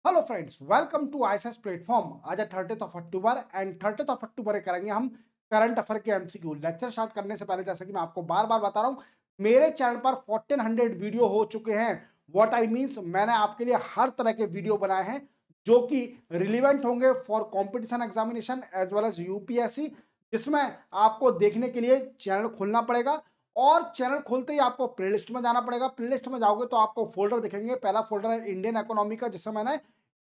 Hello friends, welcome to ISS platform. आज है 30 अक्टूबर एंड 30 अक्टूबर करेंगे हम करंट अफेयर के एमसीक्यू। लेक्चर स्टार्ट करने से पहले जैसे कि मैं आपको बार बार बता रहा हूं, मेरे चैनल पर 1400 वीडियो हो चुके हैं। व्हाट आई मींस, मैंने आपके लिए हर तरह के वीडियो बनाए हैं जो कि रिलीवेंट होंगे for competition examination as well as UPSC, जिसमें आपको देखने के लिए चैनल खोलना पड़ेगा और चैनल खोलते ही आपको प्लेलिस्ट में जाना पड़ेगा। प्लेलिस्ट में जाओगे तो आपको फोल्डर दिखेंगे। पहला फोल्डर है इंडियन इकोनॉमी का, जिसमें मैंने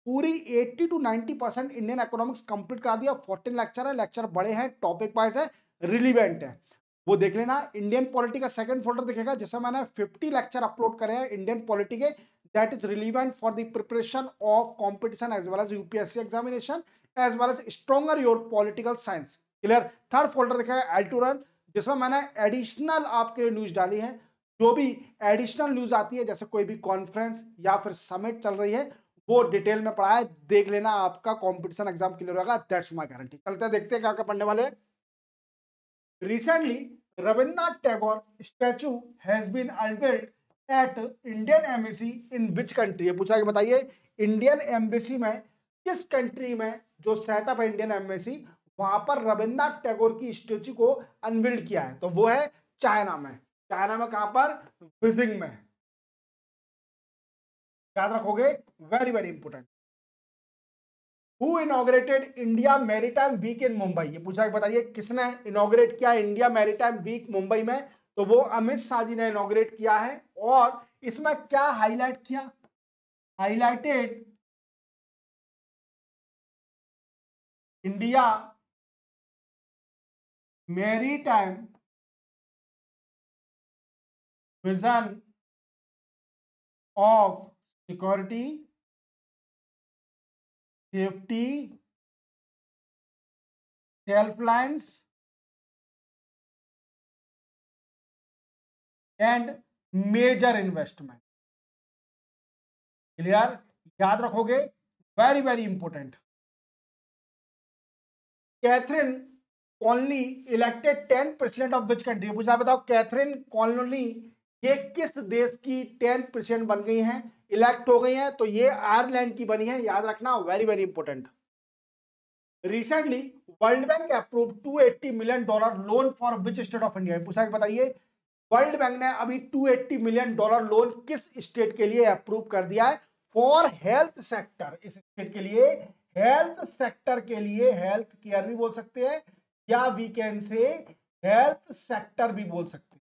पूरी 80 to 90% इंडियन इकोनॉमिक्स कंप्लीट करा दिया। 14 लेक्चर है, लेक्चर बड़े हैं, टॉपिक वाइज है, रिलीवेंट है, वो देख लेना। इंडियन पॉलिटी का सेकंड फोल्डर दिखेगा, जिसमें मैंने 50 लेक्चर अपलोड करे हैं इंडियन पॉलिटी के, that is relevant for the preparation of competition as well as UPSC examination as well as stronger your political science. Clear. Third folder दिखेगा एल्टूरन, जिसमें मैंने एडिशनल आपके न्यूज डाली है। जो भी एडिशनल न्यूज आती है, जैसे कोई भी कॉन्फ्रेंस या फिर समिट चल रही है, वो डिटेल में पढ़ा है, देख लेना, आपका कंपटीशन एग्जाम क्लियर होगा, दैट्स माय गारंटी। चलते हैं, देखते हैं क्या क्या पढ़ने वाले हैं। Recently Rabindranath Tagore statue has been unveiled at Indian embassy in which country. पूछा कि बताइए इंडियन एम्बेसी में किस कंट्री में जो सेटअप है इंडियन एम्बेसी, वहां पर रविन्द्रनाथ टैगोर की स्टैचू को अनवील्ड किया है, तो वो है चाइना में। चाइना में कहां पर? बीजिंग में। याद रखोगे, very very important. Who inaugurated India maritime week in Mumbai. ये पूछा कि बताइए किसने इनॉग्रेट किया इंडिया मैरीटाइम वीक मुंबई में, तो वो अमित शाह जी ने इनॉग्रेट किया है। और इसमें क्या हाईलाइट किया? Highlighted India maritime vision of security, safety, self lines and major investment. Clear. याद रखोगे, very very important. Catherine Connolly elected 10% of which country. पूछा बताओ कैथरीन कॉनली ये किस देश की 10% बन गई हैं, इलेक्ट हो गई हैं, तो ये आयरलैंड की बनी है। याद रखना, very very important. Recently world bank approve $280 million loan for which state of India. पूछा कि बताइए वर्ल्ड बैंक ने अभी $280 मिलियन लोन किस स्टेट के लिए अप्रूव कर दिया है फॉर हेल्थ सेक्टर। इस स्टेट के लिए, हेल्थ सेक्टर के लिए, हेल्थ केयर भी बोल सकते हैं या we can say health sector भी बोल सकते हैं।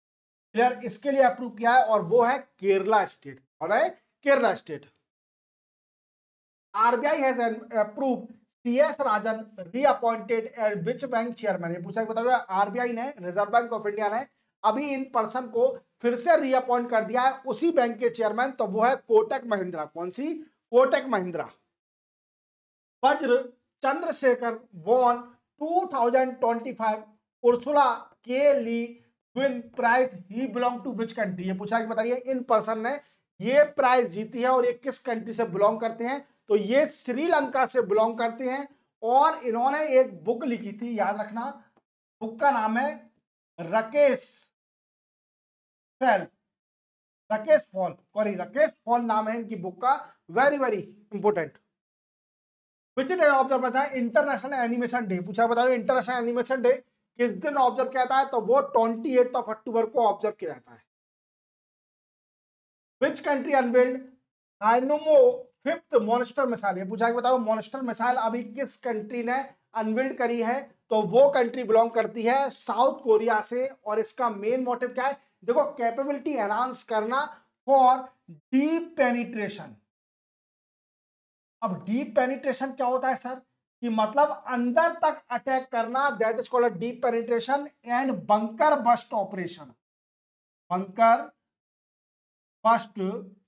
क्लियर। इसके लिए अप्रूव किया है और वो है केरला स्टेट। और है Kerala state. RBI has approve CS Rajan reappointed as which bank chairman. ये पूछा बताइए आरबीआई ने, रिजर्व बैंक ऑफ इंडिया ने अभी इन पर्सन को फिर से रीअपॉइंट कर दिया है उसी बैंक के चेयरमैन, तो वो है कोटक महिंद्रा। कौन सी? कोटक महिंद्रा। वज्र चंद्रशेखर वॉन 2025 उर्सुला के ली win prize he belong to which country. ये पूछा कि बताइए इन पर्सन ने ये प्राइज जीती है और ये किस कंट्री से बिलोंग करते हैं, तो ये श्रीलंका से बिलोंग करते हैं। और इन्होंने एक बुक लिखी थी, याद रखना, बुक का नाम है राकेश फैल, Rakesh fall, sorry Rakesh fall नाम है इनकी बुक का। Very very important. Which day observe है इंटरनेशनल एनिमेशन डे। पूछा बताओ इंटरनेशनल एनिमेशन डे किस दिन ऑब्जर्व किया जाता है, तो वो 28 अक्टूबर को ऑब्जर्व किया जाता है। Which country unveiled Hyunmoo fifth monster missile. ये पूछा कि बताओ मॉन्स्टर मिसाइल अभी किस कंट्री ने अनवेल्ड करी है, तो वो कंट्री बिलोंग करती है साउथ कोरिया से। और इसका मेन मोटिव क्या है? देखो, कैपेबिलिटी एनहांस करना फॉर डीप पेनिट्रेशन। अब डीप पेनिट्रेशन क्या होता है सर? कि मतलब अंदर तक अटैक करना, that is called deep penetration. And bunker bust operation, bunker bust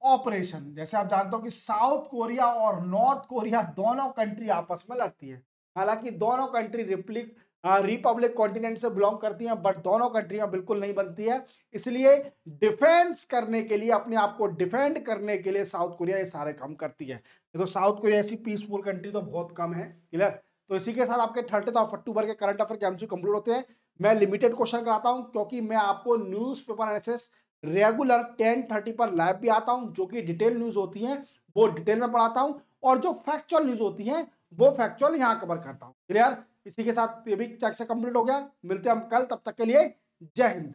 operation. जैसे आप जानते हो कि साउथ कोरिया और नॉर्थ कोरिया दोनों कंट्री आपस में लड़ती है। हालांकि दोनों कंट्री रिपब्लिक कॉन्टिनेंट से बिलोंग करती हैं, बट दोनों कंट्रियां बिल्कुल नहीं बनती है। इसलिए डिफेंस करने के लिए, अपने आप को डिफेंड करने के लिए साउथ कोरिया ये सारे काम करती है। तो साउथ कोरिया ऐसी पीसफुल कंट्री तो बहुत कम है। क्लियर। तो इसी के साथ आपके 30 अक्टूबर के करंट अफेयर के एमसीक्यू कंप्लीट होते हैं। मैं लिमिटेड क्वेश्चन कराता हूं क्योंकि मैं आपको न्यूज पेपर एनालिसिस रेगुलर 10:30 पर लाइव भी आता हूं, जो कि डिटेल न्यूज होती है वो डिटेल में पढ़ाता हूं। और जो फैक्चुअल न्यूज होती है वो फैक्चुअल यहाँ कवर करता हूँ। क्लियर? इसी के साथ ये भी चेक से कंप्लीट हो गया। मिलते हैं हम कल, तब तक के लिए जय हिंद।